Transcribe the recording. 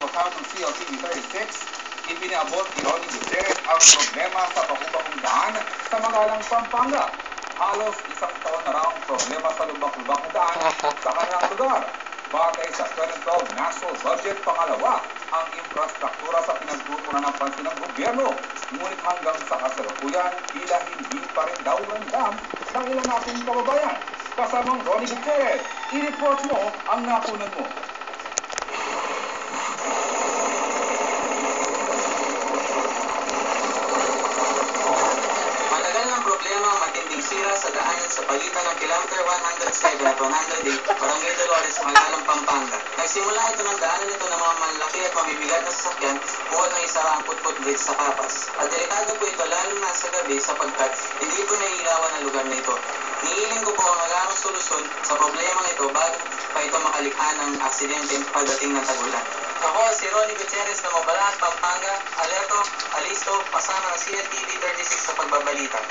Pagkakaroon ng CLTV 36, ipinaabot ni Ronnie Gutierrez ang problema sa bakubakong daan sa Magalang, Pampanga. Halos isang taon na raw ang problema sa lubak-lubak na daan sa kanilang lugar. Batay sa 2012 National Budget, pangalawa ang infrastruktura sa pinagtutunan ng pansin ng gobyerno. Ngunit hanggang sa kasalukuyan, tila hindi pa rin daw ramdam ng ilan nating kababayan. Kasamang Ronnie Gutierrez, i-report mo ang nakunan mo. Problema ang matinding sira sa daanan sa pagitan ng kilometer 107 at 108, Barangay Dolores, Magalang, Pampanga. Nagsimula ito ng daanan nito ng mga malaki at mamibigat na sasakyan buhat ng isa ang putput bridge sa Kapas. At delikado po ito lalo na sa gabi sapagkat hindi po naiilawan ang lugar na ito. Niiling ko po ang magamang solusyon sa problemang ito bago pa ito makalikha ng aksidente pagdating ng tagulan. Ako si Ronnie Gutierrez ng Mabalaan, Pampanga, alerto, alisto, kasama ng CLTV 36 sa pagbabalita.